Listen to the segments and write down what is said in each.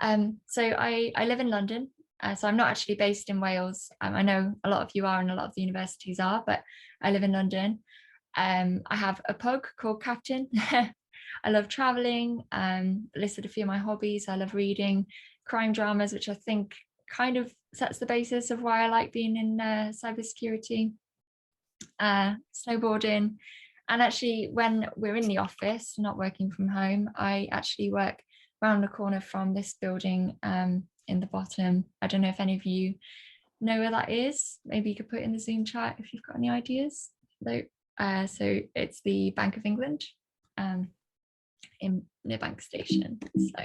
So I live in London, so I'm not actually based in Wales. I know a lot of you are and a lot of the universities are, but I live in London. I have a pug called Captain. I love traveling. Listed a few of my hobbies. I love reading crime dramas, which I think kind of sets the basis of why I like being in cybersecurity. Snowboarding, and actually when we're in the office, not working from home, I actually work around the corner from this building in the bottom. I don't know if any of you know where that is. Maybe you could put in the Zoom chat if you've got any ideas. So it's the Bank of England near Bank Station. So,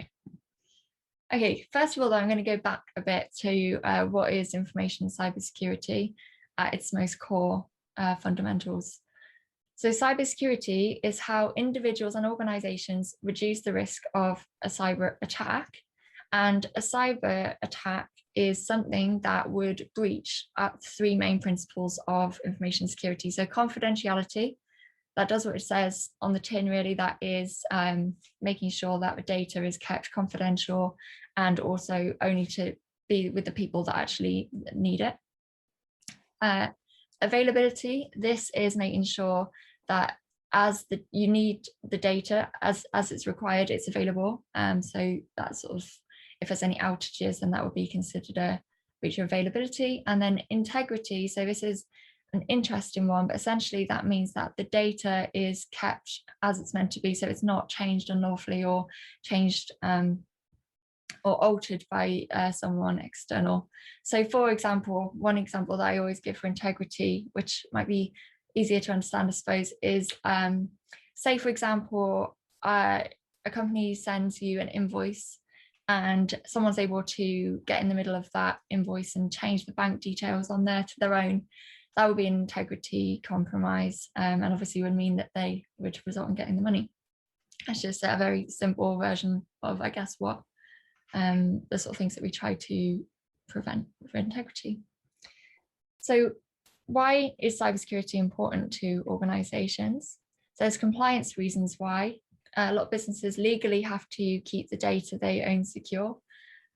okay, first of all, though, I'm going to go back a bit to what is information cybersecurity at its most core fundamentals. So cybersecurity is how individuals and organizations reduce the risk of a cyber attack. And a cyber attack is something that would breach three main principles of information security. So confidentiality, that does what it says on the tin, really. That is making sure that the data is kept confidential and also only to be with the people that actually need it. Availability, this is making sure that you need the data as it's required, it's available. So that's sort of, if there's any outages, then that would be considered a breach of availability. And then integrity, so this is an interesting one, but essentially that means that the data is kept as it's meant to be, so it's not changed unlawfully or changed or altered by someone external. So for example, one example that I always give for integrity, which might be easier to understand, I suppose, is say, for example, a company sends you an invoice and someone's able to get in the middle of that invoice and change the bank details on there to their own. That would be an integrity compromise, and obviously would mean that they would result in getting the money. That's just a very simple version of, I guess, what the sort of things that we try to prevent for integrity. So why is cybersecurity important to organizations? So there's compliance reasons why. A lot of businesses legally have to keep the data they own secure.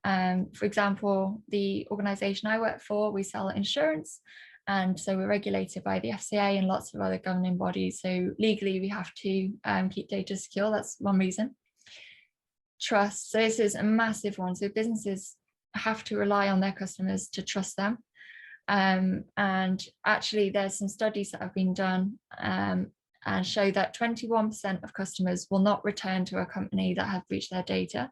For example, the organization I work for, we sell insurance, and so we're regulated by the FCA and lots of other governing bodies. So legally we have to keep data secure. That's one reason. Trust, so this is a massive one. So businesses have to rely on their customers to trust them. And actually there's some studies that have been done and show that 21% of customers will not return to a company that have breached their data.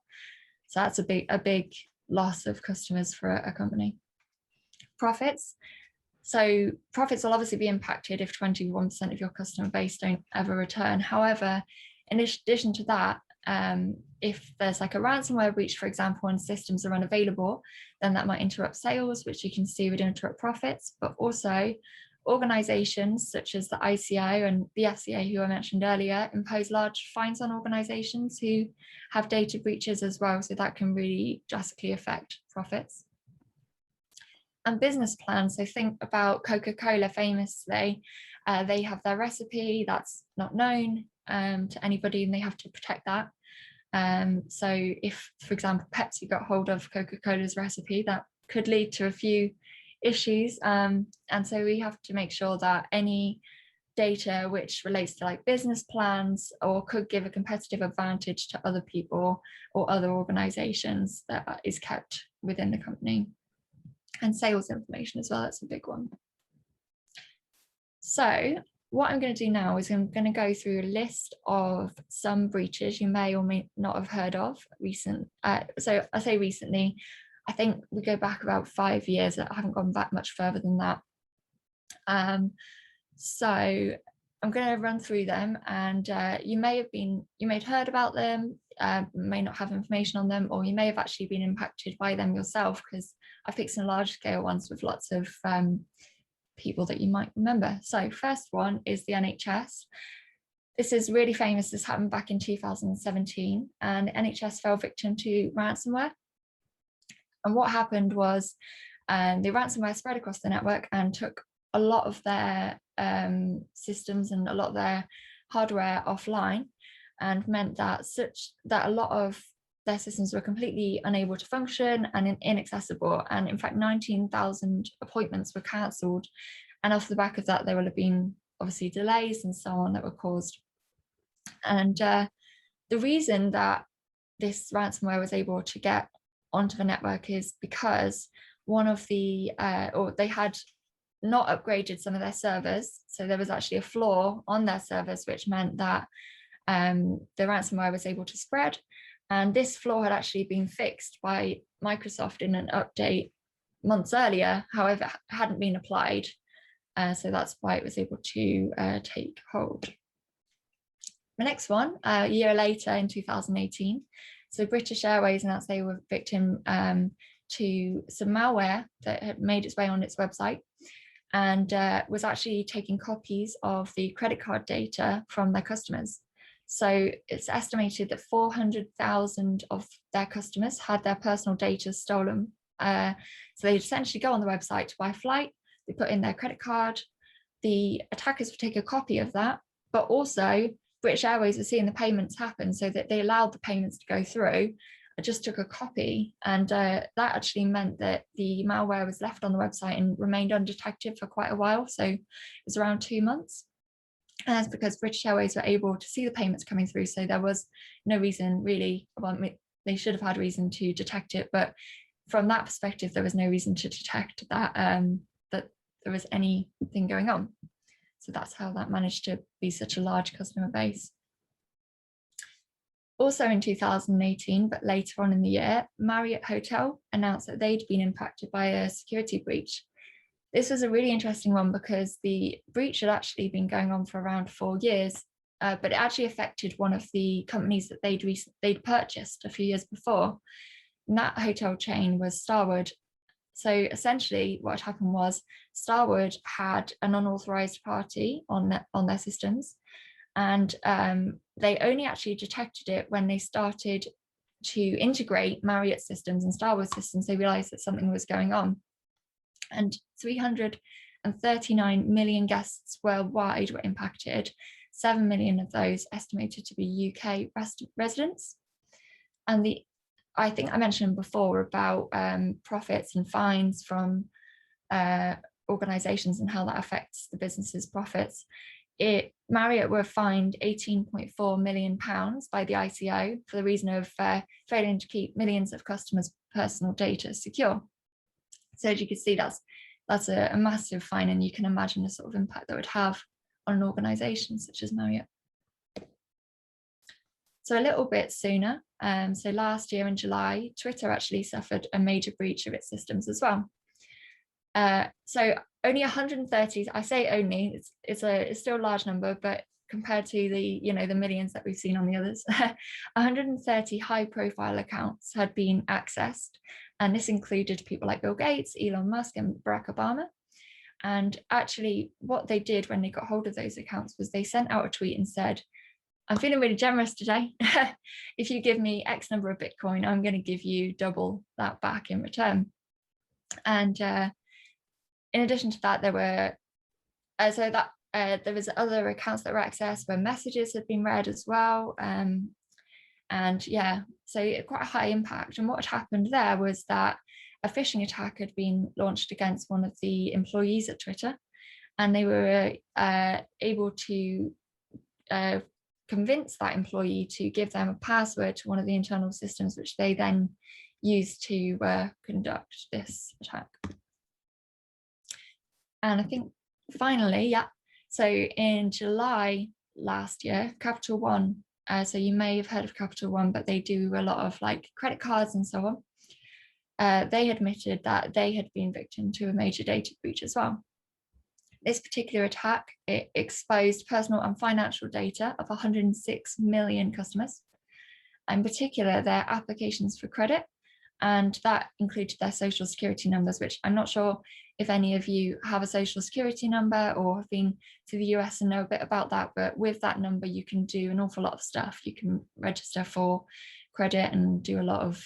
So that's a big loss of customers for a company. Profits. So profits will obviously be impacted if 21% of your customer base don't ever return. However, in addition to that, if there's like a ransomware breach, for example, and systems are unavailable, then that might interrupt sales, which you can see would interrupt profits. But also organizations such as the ICO and the FCA, who I mentioned earlier, impose large fines on organizations who have data breaches as well. So that can really drastically affect profits. And business plans, so think about Coca-Cola famously. They have their recipe that's not known to anybody, and they have to protect that. So if, for example, Pepsi got hold of Coca-Cola's recipe, that could lead to a few issues. And so we have to make sure that any data which relates to like business plans or could give a competitive advantage to other people or other organizations, that is kept within the company. And sales information as well, that's a big one. So what I'm going to do now is I'm going to go through a list of some breaches you may or may not have heard of recent. So I say recently, I think we go back about 5 years. I haven't gone back much further than that. So I'm going to run through them, and you may have heard about them, may not have information on them, or you may have actually been impacted by them yourself, because I picked some large scale ones with lots of people that you might remember. So first one is the NHS. This is really famous. This happened back in 2017, and NHS fell victim to ransomware. And what happened was the ransomware spread across the network and took a lot of their systems and a lot of their hardware offline, and meant that a lot of their systems were completely unable to function and inaccessible. And in fact, 19,000 appointments were cancelled. And off the back of that, there will have been obviously delays and so on that were caused. And the reason that this ransomware was able to get onto the network is because one of the, or they had not upgraded some of their servers. So there was actually a flaw on their servers, which meant that the ransomware was able to spread. And this flaw had actually been fixed by Microsoft in an update months earlier, however, it hadn't been applied. So that's why it was able to take hold. The next one, a year later in 2018, so British Airways announced they were victim to some malware that had made its way on its website and was actually taking copies of the credit card data from their customers. So it's estimated that 400,000 of their customers had their personal data stolen. So they'd essentially go on the website to buy a flight, they put in their credit card, the attackers would take a copy of that, but also British Airways were seeing the payments happen, so that they allowed the payments to go through. I just took a copy, and that actually meant that the malware was left on the website and remained undetected for quite a while. So it was around 2 months. And that's because British Airways were able to see the payments coming through. So there was no reason really, well, they should have had reason to detect it, but from that perspective, there was no reason to detect that, that there was anything going on. So that's how that managed to be such a large customer base. Also in 2018, but later on in the year, Marriott Hotel announced that they'd been impacted by a security breach. This was a really interesting one because the breach had actually been going on for around 4 years, but it actually affected one of the companies that they'd purchased a few years before. And that hotel chain was Starwood. So essentially what had happened was Starwood had an unauthorized party on their systems, and they only actually detected it when they started to integrate Marriott systems and Starwood systems. They realized that something was going on. And 339 million guests worldwide were impacted, 7 million of those estimated to be UK residents. And I think I mentioned before about profits and fines from organisations and how that affects the business's profits. Marriott were fined £18.4 million by the ICO for the reason of failing to keep millions of customers' personal data secure. So as you can see, that's a massive fine, and you can imagine the sort of impact that would have on an organisation such as Marriott. So a little bit sooner, so last year in July, Twitter actually suffered a major breach of its systems as well. So only 130, I say only, it's still a large number, but compared to the millions that we've seen on the others, 130 high-profile accounts had been accessed, and this included people like Bill Gates, Elon Musk, and Barack Obama. And actually, what they did when they got hold of those accounts was they sent out a tweet and said, "I'm feeling really generous today. If you give me X number of Bitcoin, I'm going to give you double that back in return." And in addition to that, there were there was other accounts that were accessed where messages had been read as well. And yeah, so quite a high impact. And what had happened there was that a phishing attack had been launched against one of the employees at Twitter, and they were able to convince that employee to give them a password to one of the internal systems, which they then used to conduct this attack. And I think finally, yeah, so in July last year, Capital One, so you may have heard of Capital One, but they do a lot of like credit cards and so on. They admitted that they had been victim to a major data breach as well. This particular attack, it exposed personal and financial data of 106 million customers, in particular their applications for credit, and that included their social security numbers, which I'm not sure if any of you have a social security number or have been to the US and know a bit about that, but with that number you can do an awful lot of stuff. You can register for credit and do a lot of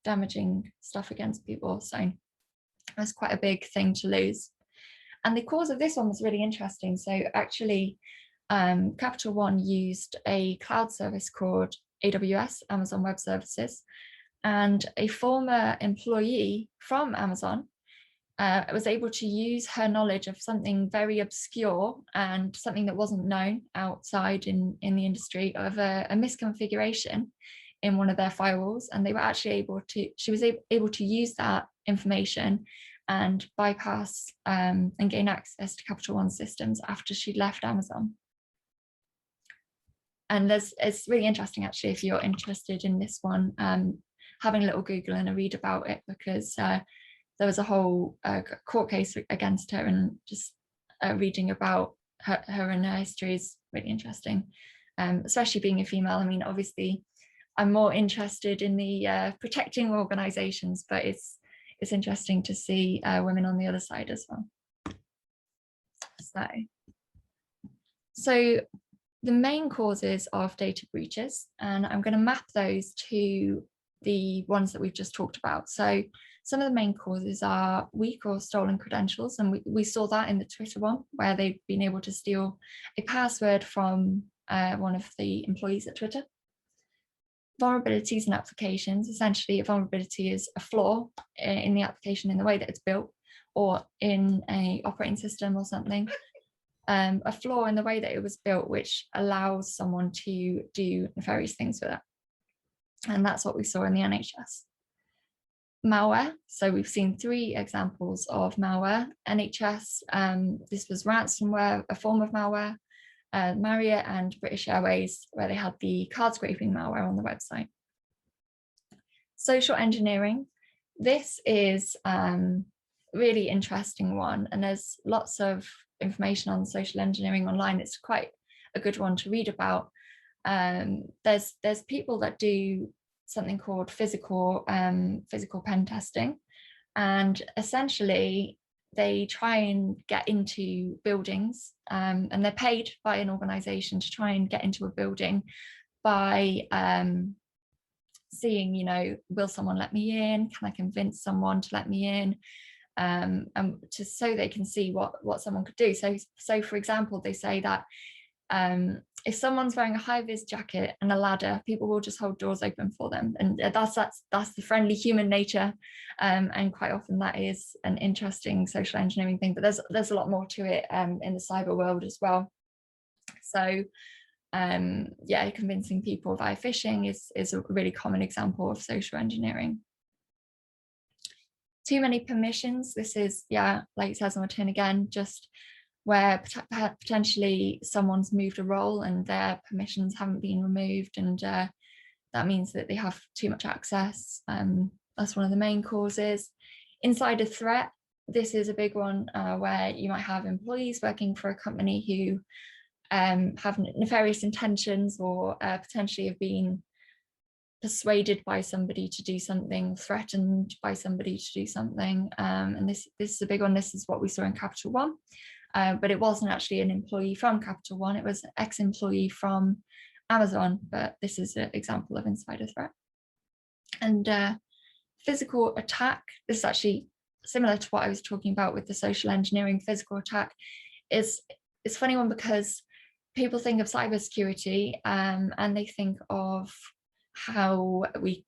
damaging stuff against people, so that's quite a big thing to lose. And the cause of this one was really interesting. So actually, Capital One used a cloud service called AWS, Amazon Web Services, and a former employee from Amazon was able to use her knowledge of something very obscure and something that wasn't known outside in the industry of a misconfiguration in one of their firewalls, and they were actually she was able to use that information and bypass and gain access to Capital One systems after she'd left Amazon. And it's really interesting, actually, if you're interested in this one, having a little Google and a read about it, because there was a whole court case against her, and just reading about her and her history is really interesting, especially being a female. I mean, obviously, I'm more interested in the protecting organizations, but it's interesting to see women on the other side as well. So the main causes of data breaches, and I'm going to map those to the ones that we've just talked about. So some of the main causes are weak or stolen credentials, and we saw that in the Twitter one, where they've been able to steal a password from one of the employees at Twitter. Vulnerabilities and applications. Essentially, a vulnerability is a flaw in the application in the way that it's built, or in an operating system or something. A flaw in the way that it was built, which allows someone to do nefarious things with it. And that's what we saw in the NHS. Malware. So we've seen 3 examples of malware. NHS, this was ransomware, a form of malware. Marriott and British Airways, where they had the card scraping malware on the website. Social engineering. This is a really interesting one, and there's lots of information on social engineering online. It's quite a good one to read about. There's people that do something called physical pen testing, and essentially they try and get into buildings, and they're paid by an organization to try and get into a building by seeing, will someone let me in? Can I convince someone to let me in? And so they can see what someone could do. So for example, they say that if someone's wearing a high-vis jacket and a ladder, people will just hold doors open for them, and that's the friendly human nature, and quite often that is an interesting social engineering thing. But there's a lot more to it in the cyber world as well. So yeah, convincing people via phishing is a really common example of social engineering. Too many permissions. This is, yeah, like it says on the tin again, just where potentially someone's moved a role and their permissions haven't been removed, and that means that they have too much access. That's one of the main causes. Insider threat. This is a big one, where you might have employees working for a company who have nefarious intentions, or potentially have been persuaded by somebody to do something, threatened by somebody to do something. And this is a big one. This is what we saw in Capital One. But it wasn't actually an employee from Capital One, it was an ex-employee from Amazon, but this is an example of insider threat. And physical attack, this is actually similar to what I was talking about with the social engineering. Physical attack is a funny one, because people think of cybersecurity and they think of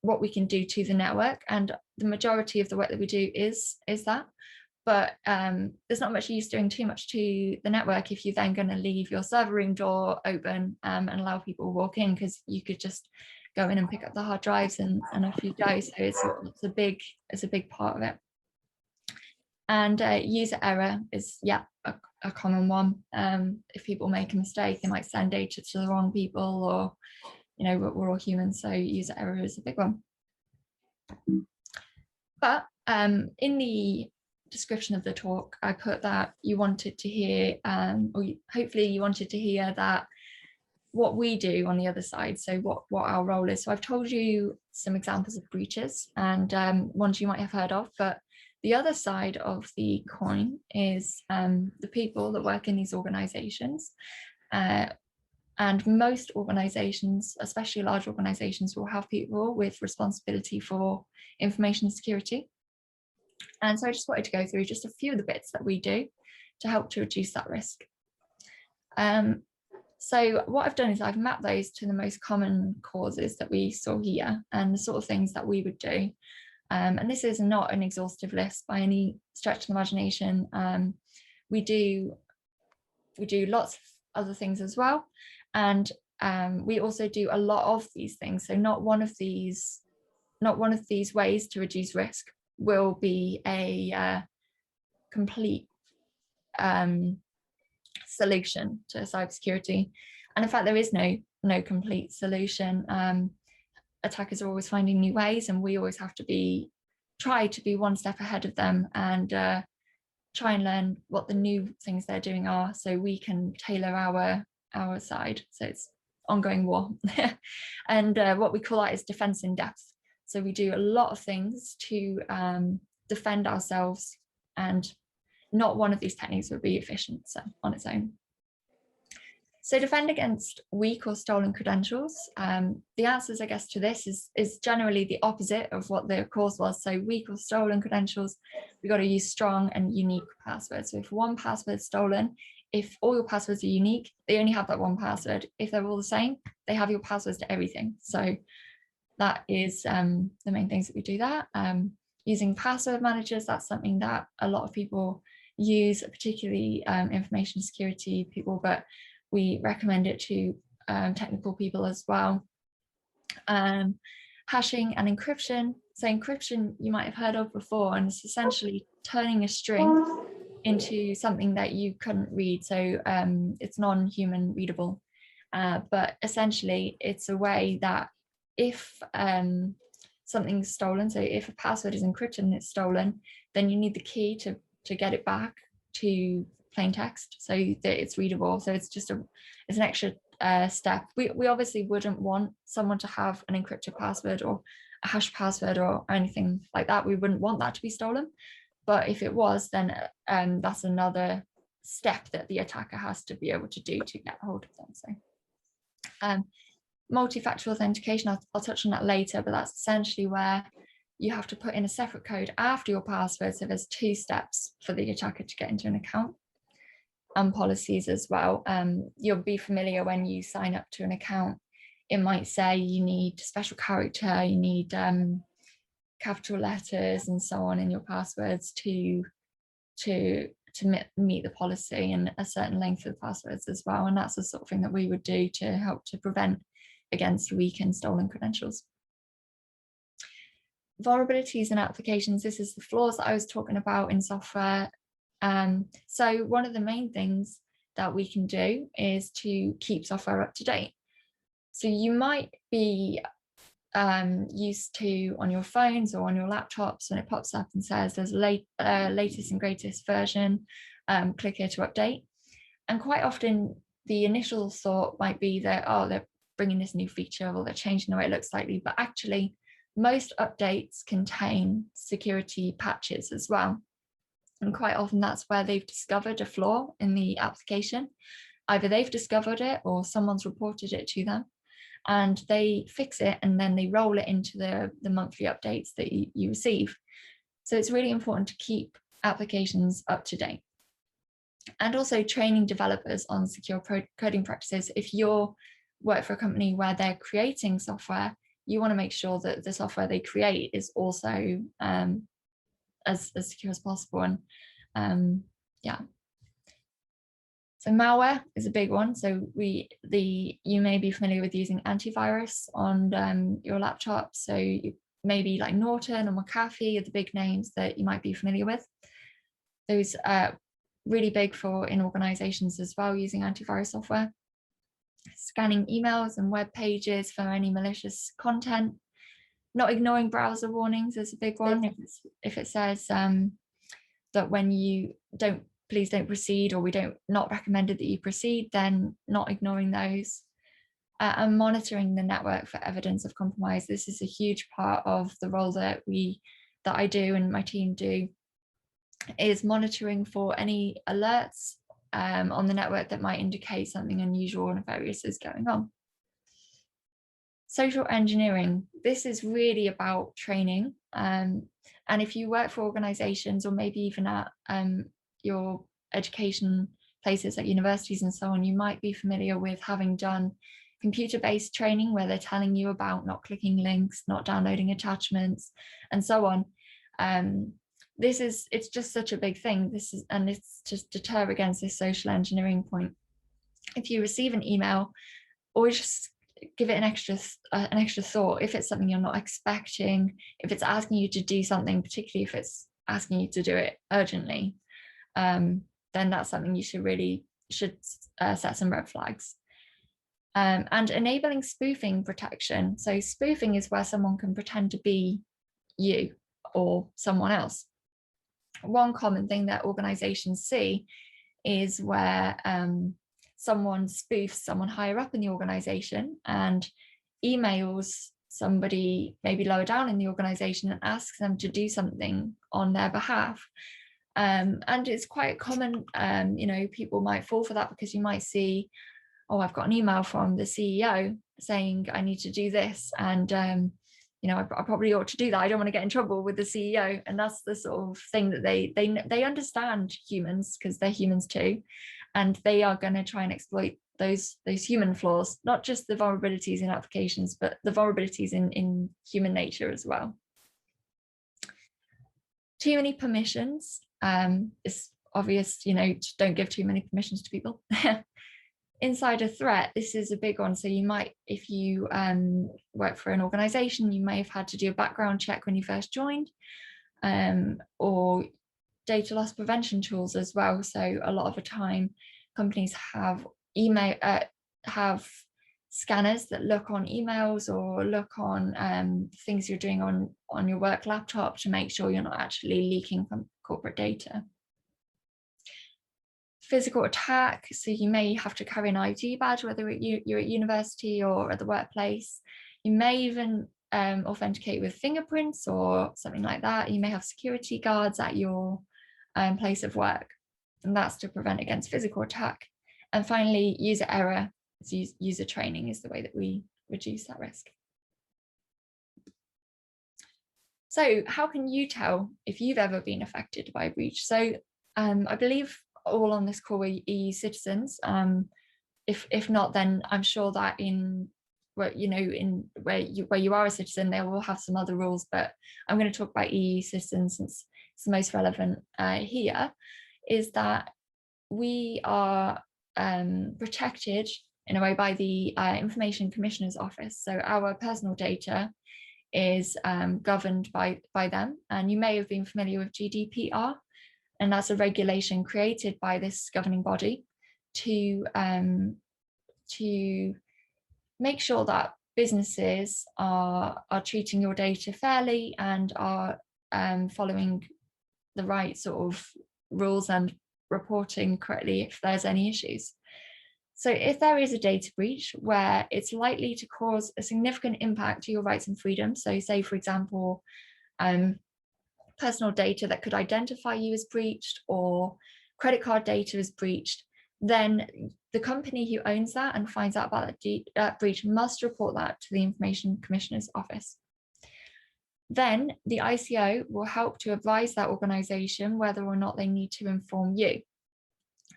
what we can do to the network, and the majority of the work that we do is that. But there's not much use doing too much to the network if you're then going to leave your server room door open and allow people to walk in, because you could just go in and pick up the hard drives and off you go. So it's a big part of it. And user error is, yeah, a common one. If people make a mistake, they might send data to the wrong people, or we're all human, so user error is a big one. But in the description of the talk, I put that you wanted to hear, or hopefully you wanted to hear that what we do on the other side, so what our role is. So I've told you some examples of breaches, and ones you might have heard of, but the other side of the coin is the people that work in these organizations. And most organizations, especially large organizations, will have people with responsibility for information security. And so I just wanted to go through just a few of the bits that we do to help to reduce that risk. So what I've done is I've mapped those to the most common causes that we saw here and the sort of things that we would do. And this is not an exhaustive list by any stretch of the imagination. We do lots of other things as well. And we also do a lot of these things. So not one of these ways to reduce risk will be a complete solution to cybersecurity. And in fact, there is no complete solution. Attackers are always finding new ways, and we always have to try to be one step ahead of them and try and learn what the new things they're doing are, so we can tailor our side. So it's ongoing war. And what we call that is defense in depth. So we do a lot of things to defend ourselves, and not one of these techniques would be efficient on its own. So defend against weak or stolen credentials. The answers, I guess, to this is generally the opposite of what the cause was. So weak or stolen credentials, we got to use strong and unique passwords. So if one password's stolen, if all your passwords are unique, they only have that one password. If they're all the same, they have your passwords to everything. So that is the main things that we do that. Using password managers, that's something that a lot of people use, particularly information security people, but we recommend it to technical people as well. Hashing and encryption. So encryption you might have heard of before, and it's essentially turning a string into something that you couldn't read. So it's non-human readable. But essentially it's a way that if something's stolen, so if a password is encrypted and it's stolen, then you need the key to get it back to plain text so that it's readable. So it's just it's an extra step. We obviously wouldn't want someone to have an encrypted password or a hash password or anything like that. We wouldn't want that to be stolen. But if it was, then that's another step that the attacker has to be able to do to get hold of them. So multi-factor authentication, I'll touch on that later, but that's essentially where you have to put in a separate code after your password. So there's 2 steps for the attacker to get into an account, and policies as well. You'll be familiar when you sign up to an account, it might say you need special character, you need capital letters and so on in your passwords to meet the policy, and a certain length of passwords as well. And that's the sort of thing that we would do to help to prevent against weak and stolen credentials. Vulnerabilities and applications. This is the flaws that I was talking about in software. So one of the main things that we can do is to keep software up to date. So you might be used to, on your phones or on your laptops, when it pops up and says there's a latest and greatest version, click here to update. And quite often the initial thought might be that, oh, they're bringing this new feature or they're changing the way it looks slightly, but actually most updates contain security patches as well. And quite often that's where they've discovered a flaw in the application. Either they've discovered it or someone's reported it to them, and they fix it and then they roll it into the monthly updates that you receive. So it's really important to keep applications up to date. And also training developers on secure coding practices. If you work for a company where they're creating software, you want to make sure that the software they create is also as secure as possible. And yeah. So malware is a big one. So you may be familiar with using antivirus on your laptop. So maybe like Norton or McAfee are the big names that you might be familiar with. Those are really big in organizations as well, using antivirus software. Scanning emails and web pages for any malicious content. Not ignoring browser warnings is a big one. If it says that when you please don't proceed, or we not recommended that you proceed, then not ignoring those. And monitoring the network for evidence of compromise. This is a huge part of the role that I do and my team do, is monitoring for any alerts on the network that might indicate something unusual or nefarious is going on. Social engineering. This is really about training. And if you work for organizations, or maybe even at your education places like universities and so on, you might be familiar with having done computer-based training where they're telling you about not clicking links, not downloading attachments, and so on. It's just such a big thing. And it's just deter against this social engineering point. If you receive an email, always just give it an extra thought. If it's something you're not expecting, if it's asking you to do something, particularly if it's asking you to do it urgently, then that's something you should set some red flags. And enabling spoofing protection. So spoofing is where someone can pretend to be you or someone else. One common thing that organizations see is where someone spoofs someone higher up in the organization and emails somebody maybe lower down in the organization and asks them to do something on their behalf. And it's quite common, people might fall for that, because you might see, oh, I've got an email from the CEO saying I need to do this, and I probably ought to do that. I don't want to get in trouble with the CEO. And that's the sort of thing that they understand humans, because they're humans too, and they are going to try and exploit those human flaws, not just the vulnerabilities in applications, but the vulnerabilities in human nature as well. Too many permissions is obvious. Don't give too many permissions to people. Insider threat, this is a big one. So you might, if you work for an organization, you may have had to do a background check when you first joined, or data loss prevention tools as well. So a lot of the time companies have have scanners that look on emails or look on things you're doing on your work laptop to make sure you're not actually leaking from corporate data. Physical attack, so you may have to carry an ID badge, whether you're at university or at the workplace. You may even authenticate with fingerprints or something like that. You may have security guards at your place of work, and that's to prevent against physical attack. And finally, user error, user training is the way that we reduce that risk. So how can you tell if you've ever been affected by a breach? So I believe all on this call are EU citizens. If not, then I'm sure that where you are a citizen, they will have some other rules, but I'm going to talk about EU citizens since it's the most relevant here. Is that we are protected in a way by the Information Commissioner's Office. So our personal data is governed by them, and you may have been familiar with GDPR. And that's a regulation created by this governing body to make sure that businesses are treating your data fairly and are following the right sort of rules and reporting correctly if there's any issues. So if there is a data breach where it's likely to cause a significant impact to your rights and freedoms, so say, for example, personal data that could identify you as breached, or credit card data is breached, then the company who owns that and finds out about that breach must report that to the Information Commissioner's Office. Then the ICO will help to advise that organization whether or not they need to inform you.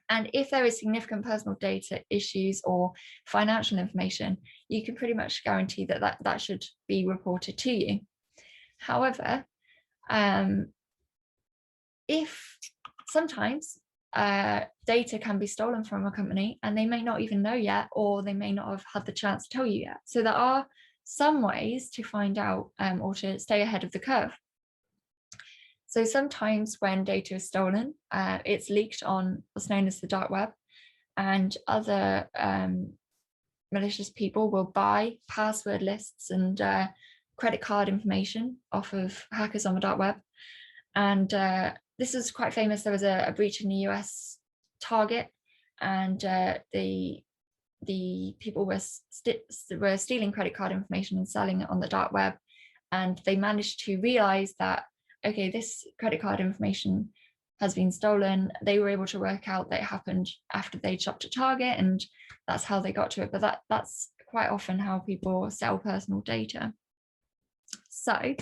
And if there is significant personal data issues or financial information, you can pretty much guarantee that should be reported to you. However, if sometimes data can be stolen from a company and they may not even know yet, or they may not have had the chance to tell you yet. So there are some ways to find out or to stay ahead of the curve. So sometimes when data is stolen, it's leaked on what's known as the dark web, and other malicious people will buy password lists and credit card information off of hackers on the dark web. And this is quite famous. There was a breach in the US Target, and the people were stealing credit card information and selling it on the dark web. And they managed to realize that, okay, this credit card information has been stolen. They were able to work out that it happened after they shopped at Target, and that's how they got to it. But that's quite often how people sell personal data. So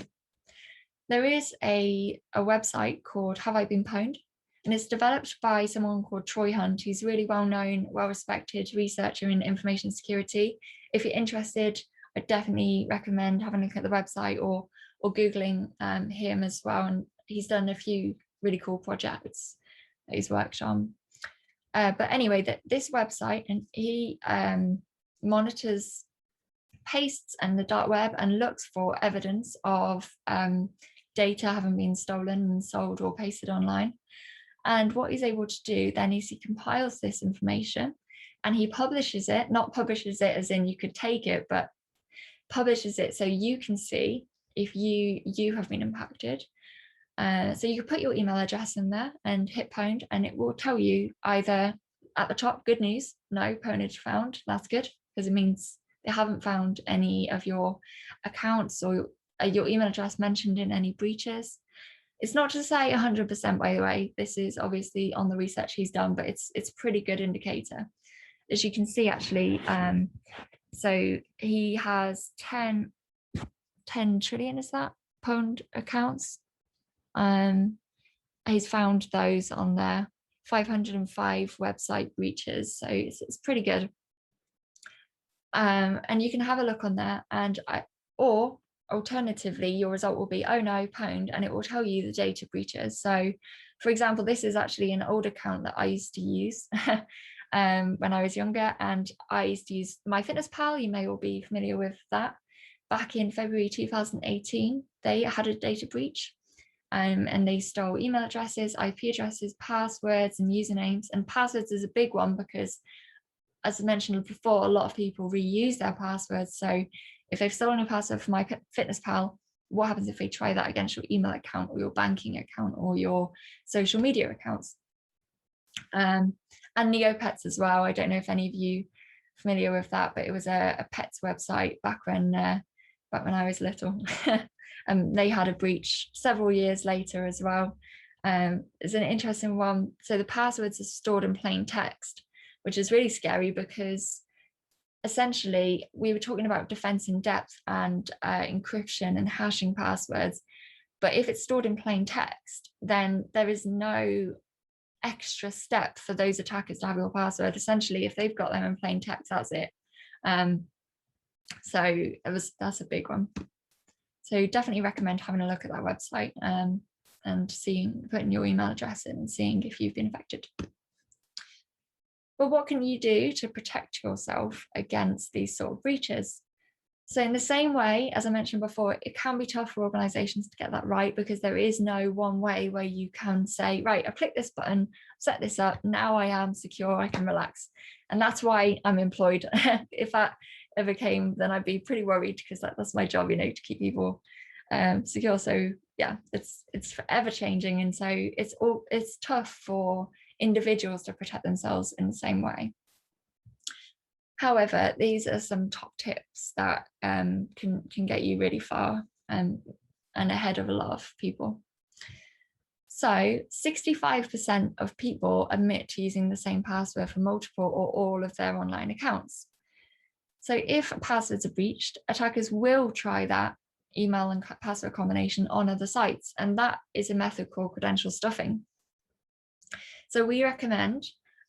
there is a website called Have I Been Pwned? And it's developed by someone called Troy Hunt, who's really well-known, well-respected researcher in information security. If you're interested, I definitely recommend having a look at the website or Googling him as well. And he's done a few really cool projects that he's worked on. But anyway, this website, and he monitors pastes and the dark web and looks for evidence of data having been stolen and sold or pasted online. And what he's able to do then is he compiles this information and he publishes it, not publishes it as in you could take it, but publishes it so you can see if you have been impacted. So you could put your email address in there and hit Pwned, and it will tell you either at the top, good news, no pwnage found, that's good, because it means they haven't found any of your accounts or your email address mentioned in any breaches. It's not to say 100%, by the way, this is obviously on the research he's done, but it's a pretty good indicator. As you can see, actually, so he has 10 trillion, is that, Pwned accounts. He's found those on there, 505 website breaches, so it's pretty good. And you can have a look on there, and or alternatively, your result will be, oh no, Pwned, and it will tell you the data breaches. So for example, this is actually an old account that I used to use when I was younger, and I used to use MyFitnessPal. You may all be familiar with that. Back in February 2018, they had a data breach, and they stole email addresses, IP addresses, passwords, and usernames. And passwords is a big one because, as I mentioned before, a lot of people reuse their passwords. So if they've stolen a password for MyFitnessPal, what happens if they try that against your email account or your banking account or your social media accounts? And Neopets as well. I don't know if any of you are familiar with that, but it was a pets website back when I was little. And they had a breach several years later as well. It's an interesting one. So the passwords are stored in plain text, which is really scary because essentially we were talking about defense in depth and encryption and hashing passwords. But if it's stored in plain text, then there is no extra step for those attackers to have your password. Essentially, if they've got them in plain text, that's it. So that's a big one. So definitely recommend having a look at that website and putting your email address in and seeing if you've been affected. But what can you do to protect yourself against these sort of breaches? So in the same way, as I mentioned before, it can be tough for organizations to get that right because there is no one way where you can say, right, I click this button, set this up, now I am secure, I can relax. And that's why I'm employed. If that ever came, then I'd be pretty worried because that's my job, to keep people secure. So yeah, it's forever changing. And so it's tough for individuals to protect themselves in the same way. However, these are some top tips that can get you really far and ahead of a lot of people. So 65% of people admit to using the same password for multiple or all of their online accounts. So if passwords are breached, attackers will try that email and password combination on other sites, and that is a method called credential stuffing. So we recommend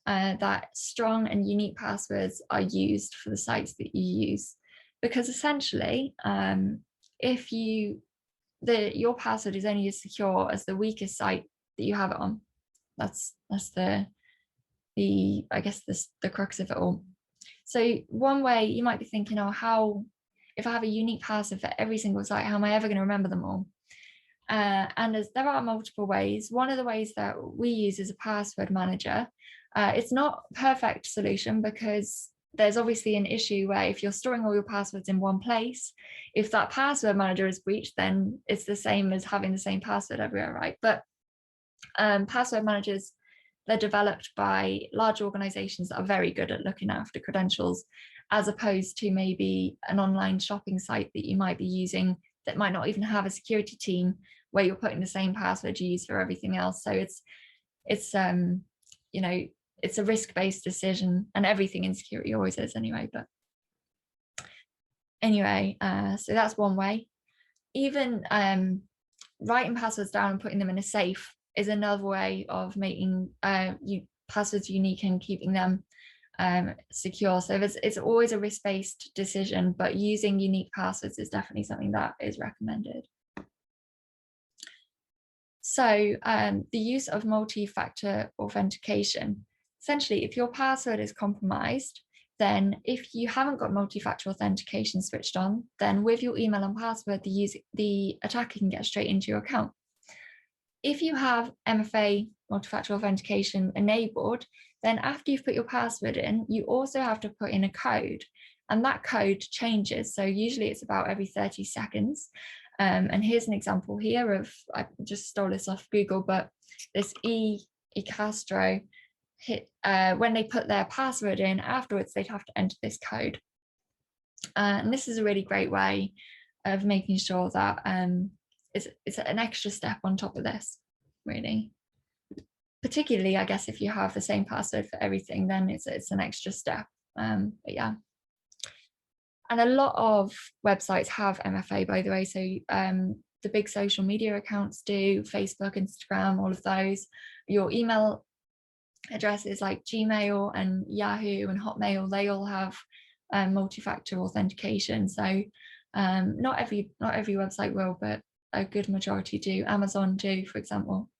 that strong and unique passwords are used for the sites that you use, because essentially, if your password is only as secure as the weakest site that you have it on, that's the crux of it all. So one way you might be thinking, how, if I have a unique password for every single site, how am I ever going to remember them all? And there are multiple ways. One of the ways that we use is a password manager. It's not a perfect solution because there's obviously an issue where if you're storing all your passwords in one place, if that password manager is breached, then it's the same as having the same password everywhere, right? But password managers, they're developed by large organizations that are very good at looking after credentials, as opposed to maybe an online shopping site that you might be using that might not even have a security team where you're putting the same password you use for everything else. So it's a risk-based decision, and everything in security always is anyway. But anyway, so that's one way. Even writing passwords down and putting them in a safe is another way of making passwords unique and keeping them secure. So it's always a risk-based decision, but using unique passwords is definitely something that is recommended. So the use of multi-factor authentication. Essentially, if your password is compromised, then if you haven't got multi-factor authentication switched on, then with your email and password, the attacker can get straight into your account. If you have MFA multi-factor authentication enabled, then after you've put your password in, you also have to put in a code, and that code changes. So usually it's about every 30 seconds. And here's an example here of, I just stole this off Google, but this Castro hit, when they put their password in, afterwards they'd have to enter this code. And this is a really great way of making sure that it's an extra step on top of this, really. Particularly, I guess, if you have the same password for everything, then it's an extra step. But yeah. And a lot of websites have MFA, by the way. So the big social media accounts do, Facebook, Instagram, all of those. Your email addresses like Gmail and Yahoo and Hotmail, they all have multi-factor authentication. So not every website will, but a good majority do. Amazon do, for example.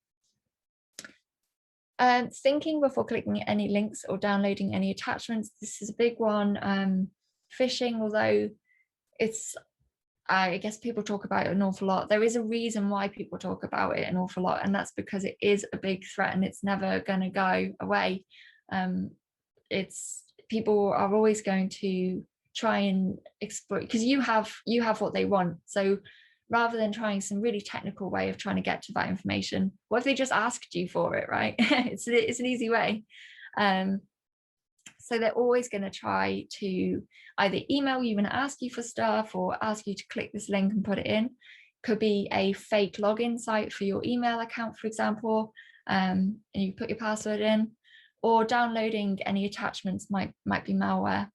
Thinking before clicking any links or downloading any attachments. This is a big one. Phishing, although it's, I guess people talk about it an awful lot. There is a reason why people talk about it an awful lot, and that's because it is a big threat and it's never going to go away. People are always going to try and exploit, because you have what they want. So rather than trying some really technical way of trying to get to that information, what if they just asked you for it, right? it's an easy way. So they're always going to try to either email you and ask you for stuff, or ask you to click this link and put it in. Could be a fake login site for your email account, for example, and you put your password in, or downloading any attachments might be malware.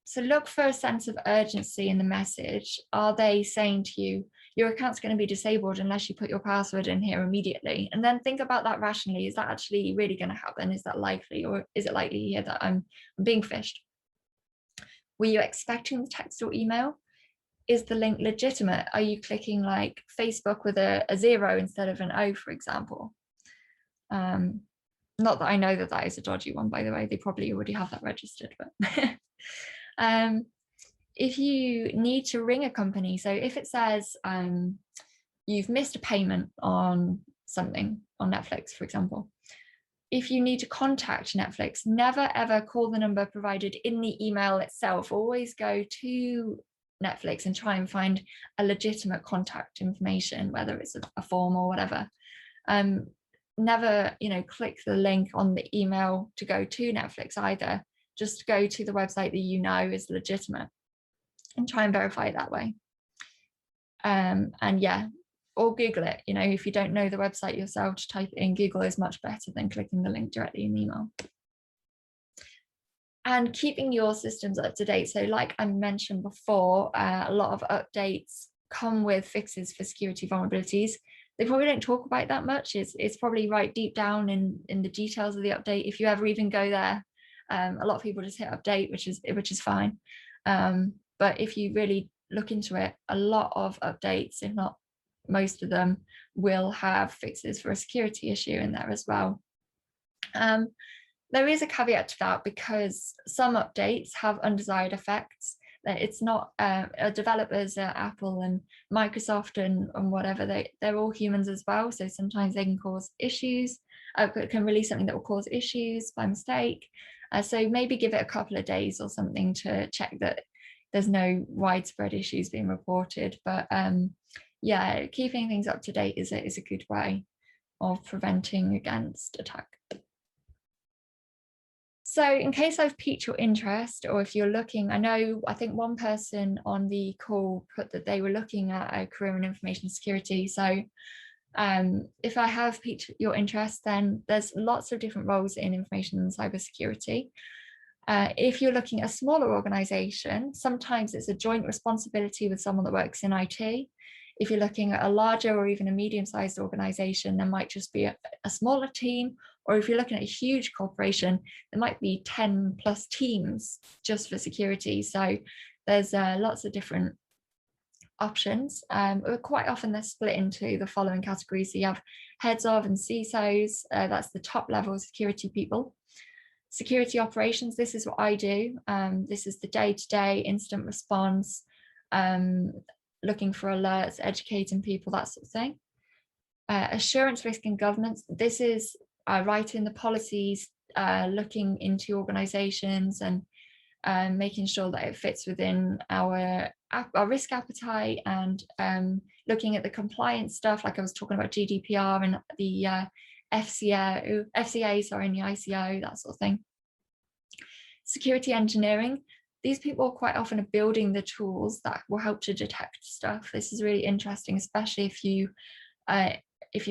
So look for a sense of urgency in the message. Are they saying to you, your account's going to be disabled unless you put your password in here immediately? And then think about that rationally. Is that actually really going to happen? Is that likely? Or is it likely here that I'm being phished? Were you expecting the text or email? Is the link legitimate? Are you clicking like Facebook with a 0 instead of an O, for example? Not that I know that is a dodgy one, by the way. They probably already have that registered, but if you need to ring a company, so if it says you've missed a payment on something, on Netflix, for example, if you need to contact Netflix, never ever call the number provided in the email itself. Always go to Netflix and try and find a legitimate contact information, whether it's a form or whatever. Never, click the link on the email to go to Netflix either. Just go to the website that you know is legitimate and try and verify it that way. And yeah, or Google it. If you don't know the website yourself, to type it in. Google is much better than clicking the link directly in the email. And keeping your systems up to date. So like I mentioned before, a lot of updates come with fixes for security vulnerabilities. They probably don't talk about that much. It's probably right deep down in the details of the update. If you ever even go there, a lot of people just hit update, which is fine. But if you really look into it, a lot of updates, if not most of them, will have fixes for a security issue in there as well. There is a caveat to that, because some updates have undesired effects. It's not developers at Apple and Microsoft and whatever, they're all humans as well. So sometimes they can cause issues, can release something that will cause issues by mistake. So maybe give it a couple of days or something to check that there's no widespread issues being reported. But yeah, keeping things up to date is a good way of preventing against attack. So in case I've piqued your interest, or if you're looking, I think one person on the call put that they were looking at a career in information security. So if I have piqued your interest, then there's lots of different roles in information and cybersecurity. If you're looking at a smaller organization, sometimes it's a joint responsibility with someone that works in IT. If you're looking at a larger or even a medium-sized organization, there might just be a smaller team. Or if you're looking at a huge corporation, there might be 10 plus teams just for security. So there's lots of different options. Quite often they're split into the following categories. So you have heads of and CISOs, that's the top level security people. Security operations, this is what I do. This is the day-to-day incident response, looking for alerts, educating people, that sort of thing. Assurance, risk and governance, this is writing the policies, looking into organizations and making sure that it fits within our risk appetite, and looking at the compliance stuff, like I was talking about GDPR and the FCA, and the ICO, that sort of thing. Security engineering, these people quite often are building the tools that will help to detect stuff. This is really interesting, especially if you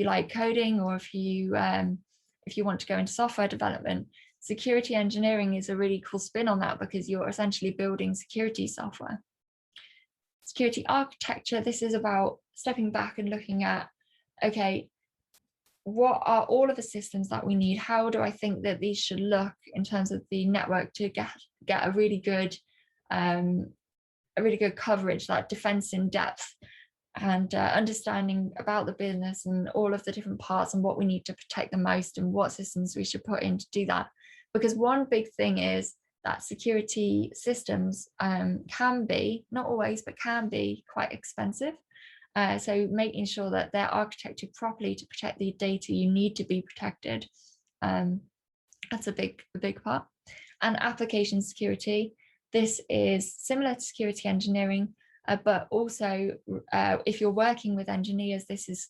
like coding, or if you want to go into software development. Security engineering is a really cool spin on that, because you're essentially building security software. Security architecture, this is about stepping back and looking at, okay, what are all of the systems that we need? How do I think that these should look in terms of the network to get a really good coverage, that defense in depth, and understanding about the business and all of the different parts and what we need to protect the most and what systems we should put in to do that. Because one big thing is that security systems can be, not always, but can be quite expensive. So making sure that they're architected properly to protect the data you need to be protected, that's a big part. And application security, this is similar to security engineering, but also if you're working with engineers, this is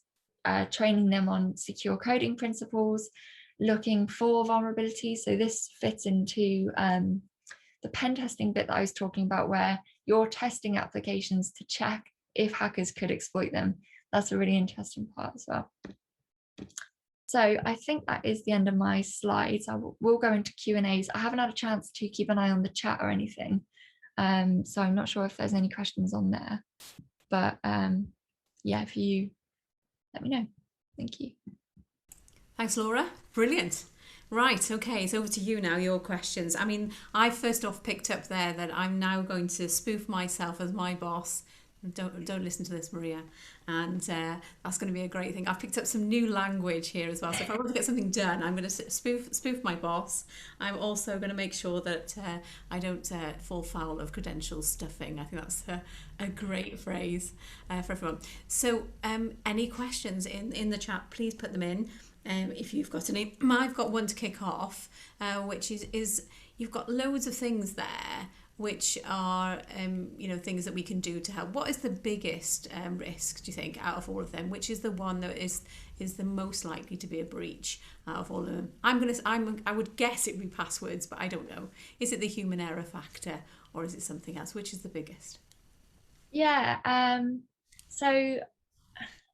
training them on secure coding principles, looking for vulnerabilities. So this fits into the pen testing bit that I was talking about, where you're testing applications to check if hackers could exploit them. That's a really interesting part as well. So I think that is the end of my slides. We'll go into Q&As. I haven't had a chance to keep an eye on the chat or anything, so I'm not sure if there's any questions on there, but yeah, if you let me know. Thank you. Thanks, Laura. Brilliant. Right, okay, it's over to you now, your questions. I mean, I first off picked up there that I'm now going to spoof myself as my boss. Don't listen to this, Maria. And that's going to be a great thing. I've picked up some new language here as well. So if I want to get something done, I'm going to spoof my boss. I'm also going to make sure that I don't fall foul of credential stuffing. I think that's a great phrase for everyone. So any questions in the chat, please put them in. If you've got any. I've got one to kick off, which is you've got loads of things there which are things that we can do to help. What is the biggest risk, do you think, out of all of them? Which is the one that is the most likely to be a breach out of all of them? I would guess it would be passwords, but I don't know. Is it the human error factor, or is it something else? Which is the biggest? Yeah, so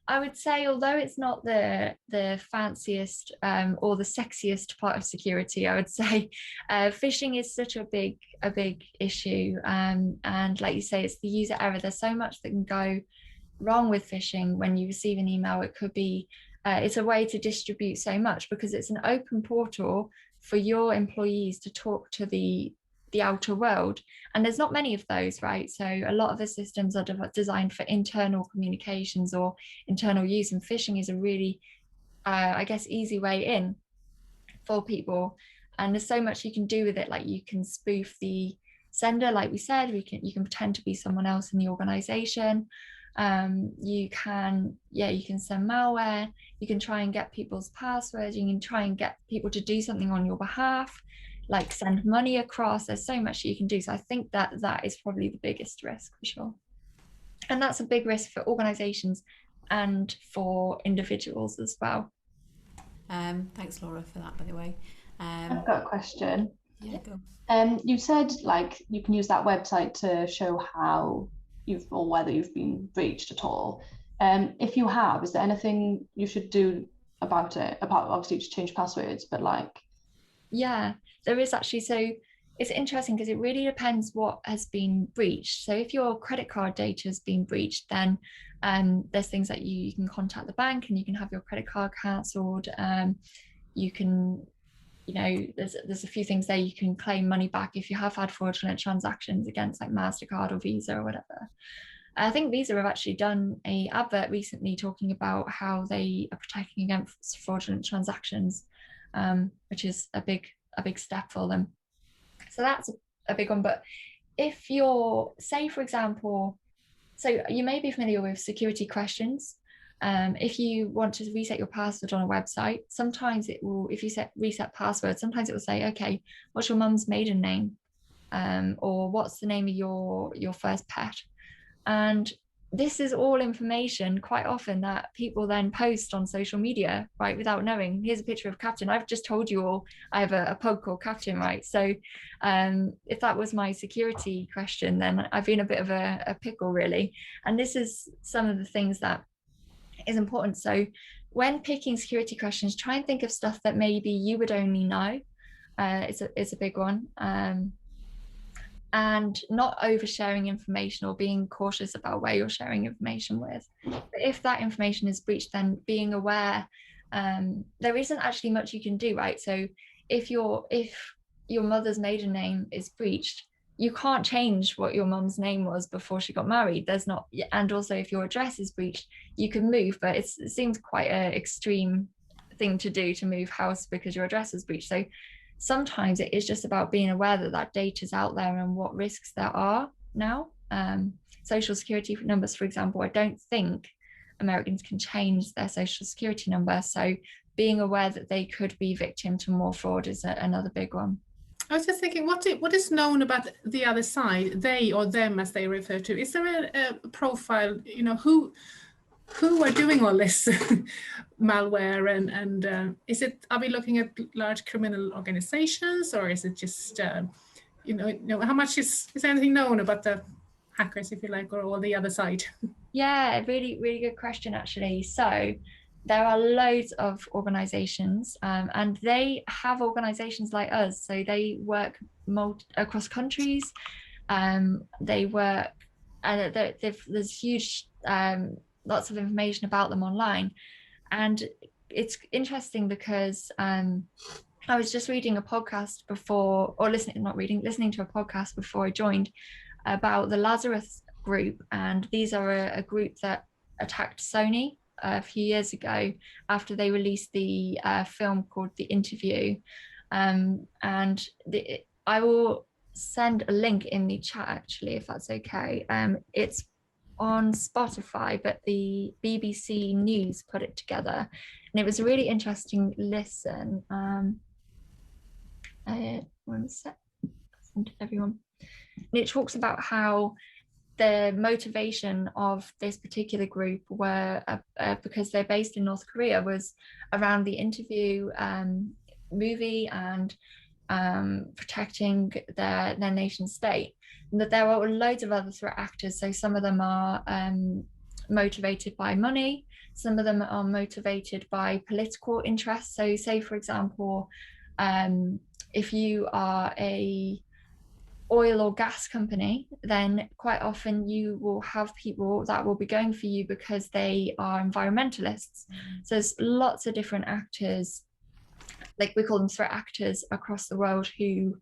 I would say, although it's not the fanciest or the sexiest part of security, I would say phishing is such a big issue, and like you say, it's the user error. There's so much that can go wrong with phishing. When you receive an email, it could be it's a way to distribute so much, because it's an open portal for your employees to talk to the outer world, and there's not many of those, right? So a lot of the systems are designed for internal communications or internal use, and phishing is a really I guess easy way in for people. And there's so much you can do with it, like you can spoof the sender, like we said, you can pretend to be someone else in the organization. You can send malware, you can try and get people's passwords, you can try and get people to do something on your behalf, like send money across. There's so much you can do. So I think that is probably the biggest risk for sure. And that's a big risk for organizations and for individuals as well. Thanks, Laura, for that, by the way. I've got a question. Yeah, go. You said like you can use that website to show how or whether you've been breached at all. If you have, is there anything you should do about it, apart obviously to change passwords, but like? Yeah, there is actually. So It's interesting because it really depends what has been breached. So if your credit card data has been breached, then there's things that you can contact the bank and you can have your credit card cancelled. You can, there's a few things there. You can claim money back if you have had fraudulent transactions against like MasterCard or Visa or whatever. I think Visa have actually done an advert recently talking about how they are protecting against fraudulent transactions, which is a big step for them. So that's a big one. But if you're, say, for example, so you may be familiar with security questions. If you want to reset your password on a website, sometimes it will, if you reset password, sometimes it will say, okay, what's your mum's maiden name? Or what's the name of your first pet? And this is all information quite often that people then post on social media, right, without knowing. Here's a picture of Captain. I've just told you all I have a pug called Captain, right? So if that was my security question, then I've been a bit of a pickle, really. And this is some of the things that is important. So when picking security questions, try and think of stuff that maybe you would only know. It's a big one. And not oversharing information or being cautious about where you're sharing information with. But if that information is breached, then being aware, there isn't actually much you can do, right? So if your mother's maiden name is breached, you can't change what your mum's name was before she got married. There's not, and also if your address is breached, you can move, but it seems quite an extreme thing to do, to move house because your address is breached. So sometimes it is just about being aware that that data is out there and what risks there are now. Social security numbers, for example, I don't think Americans can change their social security number. So being aware that they could be victim to more fraud is another big one. I was just thinking, what is known about the other side, they or them as they refer to? Is there a profile, who are doing all this malware, and are we looking at large criminal organizations, or is it just how much is anything known about the hackers, if you like, or the other side? Yeah, really, really good question, actually. So there are loads of organizations, and they have organizations like us. So they work across countries. They work, and there's huge, lots of information about them online. And it's interesting because I was just reading a podcast before, or listening to a podcast before I joined, about the Lazarus group. And these are a group that attacked Sony a few years ago after they released the film called The Interview. And I will send a link in the chat, actually, if that's okay. It's on Spotify, but the BBC News put it together, and it was a really interesting listen. One sec, send to everyone. And it talks about how the motivation of this particular group were because they're based in North Korea, was around the Interview movie and protecting their nation state. And that there are loads of other threat actors. So some of them are motivated by money, some of them are motivated by political interests. So say, for example, if you are a oil or gas company, then quite often you will have people that will be going for you because they are environmentalists. So there's lots of different actors, like we call them threat actors, across the world who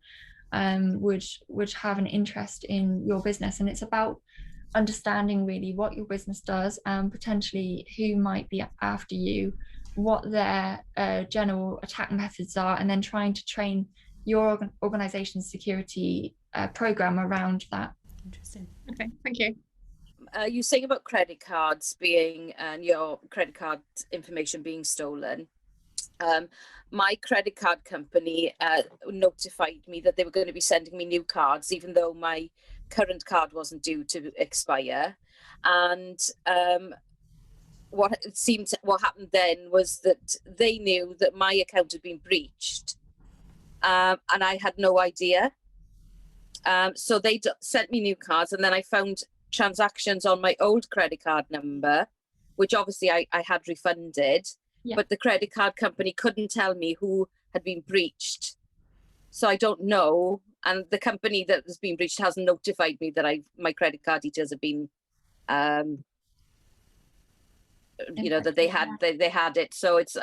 would have an interest in your business. And it's about understanding really what your business does and potentially who might be after you, what their general attack methods are, and then trying to train your organization's security program around that. Interesting. Okay, thank you. You saying about credit cards being and your credit card information being stolen. My credit card company notified me that they were going to be sending me new cards, even though my current card wasn't due to expire. And what happened then was that they knew that my account had been breached, and I had no idea. So they sent me new cards, and then I found transactions on my old credit card number, which obviously I had refunded. Yeah. But the credit card company couldn't tell me who had been breached. So I don't know, and the company that has been breached hasn't notified me that my credit card details have been, you know, that they had it. So it's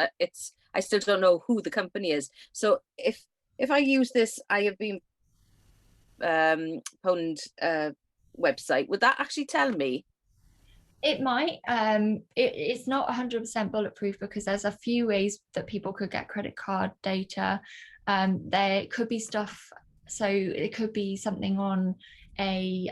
I still don't know who the company is. So if I use this, I have been Pwned website, would that actually tell me? It might. It's not 100% bulletproof because there's a few ways that people could get credit card data. There could be stuff, so it could be something on a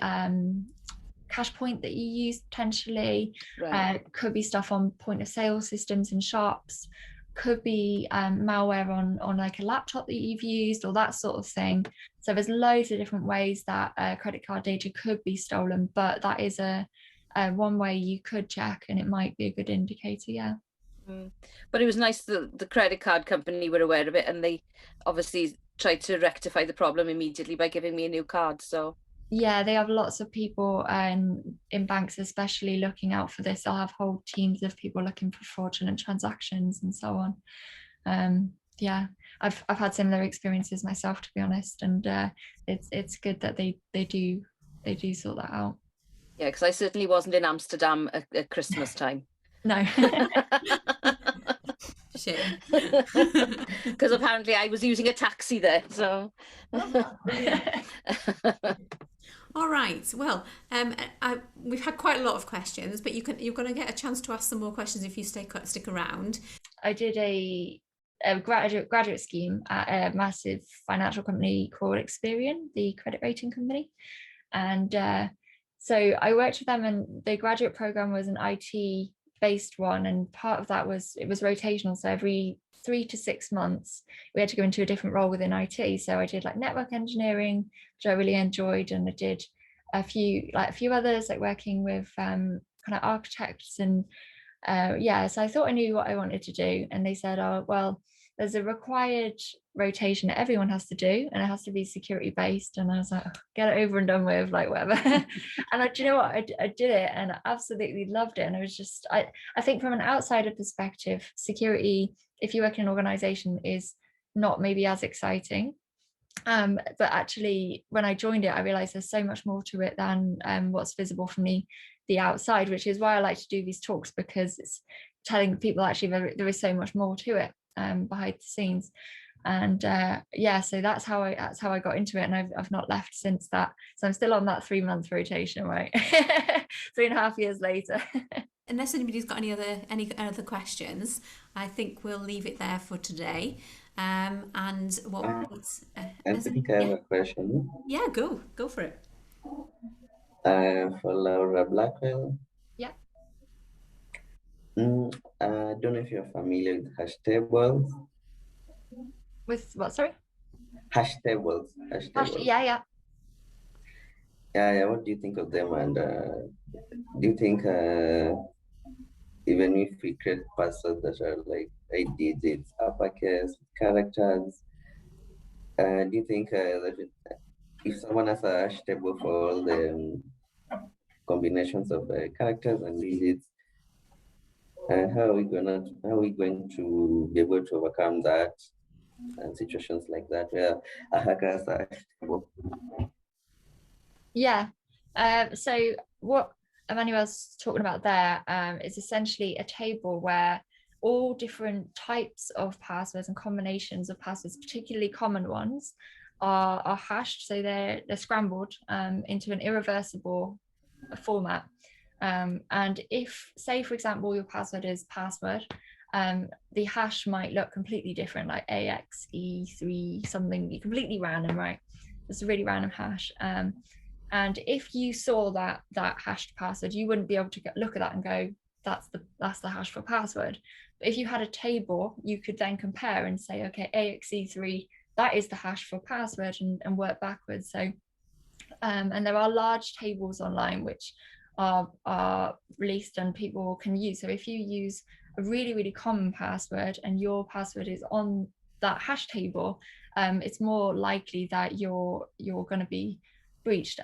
cash point that you use potentially. Right. Could be stuff on point of sale systems in shops. Could be malware on like a laptop that you've used or that sort of thing. So there's loads of different ways that credit card data could be stolen, but that is one way you could check, and it might be a good indicator. Yeah. But it was nice that the credit card company were aware of it, and they obviously tried to rectify the problem immediately by giving me a new card. So yeah, they have lots of people in banks especially looking out for this. They'll have whole teams of people looking for fraudulent transactions and so on. Yeah, I've had similar experiences myself, to be honest, and it's good that they do sort that out. yeah, because I certainly wasn't in Amsterdam at Christmas time. No. Shame. Because apparently I was using a taxi there, so. All right. Well, we've had quite a lot of questions, but you're going to get a chance to ask some more questions if you stick around. I did a graduate scheme at a massive financial company called Experian, the credit rating company, and so I worked with them, and the graduate program was an IT based one, and part of that was it was rotational. So every 3 to 6 months we had to go into a different role within IT. So I did like network engineering, which I really enjoyed, and I did a few others, like working with kind of architects, and so I thought I knew what I wanted to do, and they said, oh well, there's a required rotation that everyone has to do, and it has to be security based. And I was like, oh, get it over and done with, like whatever. And do you know what? I did it, and I absolutely loved it. And it was just, I think from an outsider perspective, security, if you work in an organization, is not maybe as exciting. But actually, when I joined it, I realized there's so much more to it than what's visible from the outside, which is why I like to do these talks, because it's telling people actually there is so much more to it behind the scenes. And so that's how I got into it, and I've not left since that. So I'm still on that 3-month rotation, right? 3.5 years later. Unless anybody's got any other questions, I think we'll leave it there for today. And what? I think I have a question. Yeah, go for it. For Laura Blackwell. Yeah. I don't know if you're familiar with hash tables. With what? Sorry. Hash tables. Yeah. Yeah. What do you think of them? And do you think even if we create passwords that are like 8 digits, uppercase, characters, do you think that if someone has a hash table for all the combinations of characters and digits, how are we going to be able to overcome that and situations like that where a hacker has a hash table? Yeah. So what Emmanuel's talking about there is essentially a table where all different types of passwords and combinations of passwords, particularly common ones, are hashed. So they're scrambled into an irreversible format. And if, say, for example, your password is password, the hash might look completely different, like AXE3 something, completely random, right? It's a really random hash. And if you saw that hashed password, you wouldn't be able to look at that and go, that's the hash for password. But if you had a table, you could then compare and say, okay, AXE3, that is the hash for password, and work backwards. So, and there are large tables online which are released and people can use. So if you use a really, really common password and your password is on that hash table, it's more likely that you're going to be breached.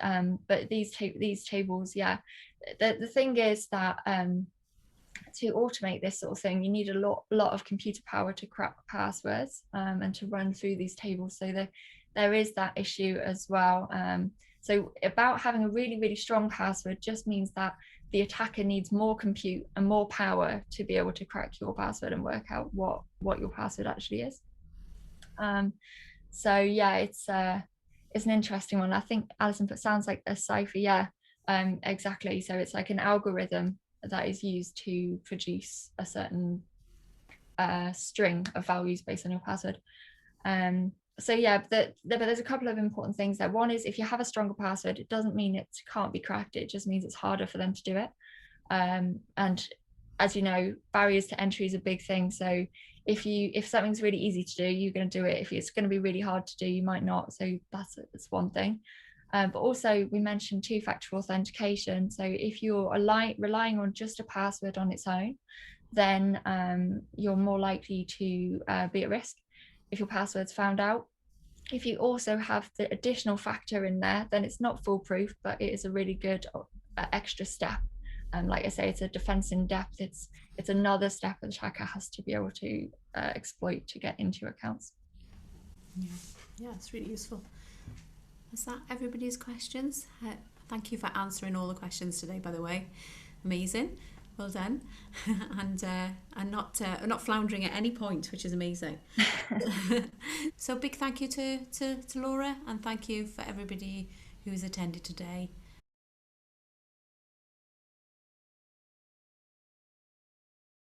But these tables, yeah, the thing is that to automate this sort of thing, you need a lot of computer power to crack passwords and to run through these tables. So there is that issue as well. So about having a really, really strong password just means that the attacker needs more compute and more power to be able to crack your password and work out what your password actually is. So yeah, it's an interesting one. I think Alison put sounds like a cipher. Yeah, exactly. So it's like an algorithm that is used to produce a certain string of values based on your password. So yeah, but there's a couple of important things there. One is if you have a stronger password, it doesn't mean it can't be cracked. It just means it's harder for them to do it. And as you know, barriers to entry is a big thing. So if something's really easy to do, you're going to do it. If it's going to be really hard to do, you might not. So that's one thing. But also we mentioned two-factor authentication. So if you're relying on just a password on its own, then you're more likely to be at risk if your password's found out. If you also have the additional factor in there, then it's not foolproof, but it is a really good extra step. And like I say, it's a defense in depth. It's another step that the attacker has to be able to exploit to get into your accounts. Yeah, it's really useful. Is that everybody's questions? Thank you for answering all the questions today, by the way. Amazing. Well done. and not floundering at any point, which is amazing. So big thank you to Laura, and thank you for everybody who's attended today.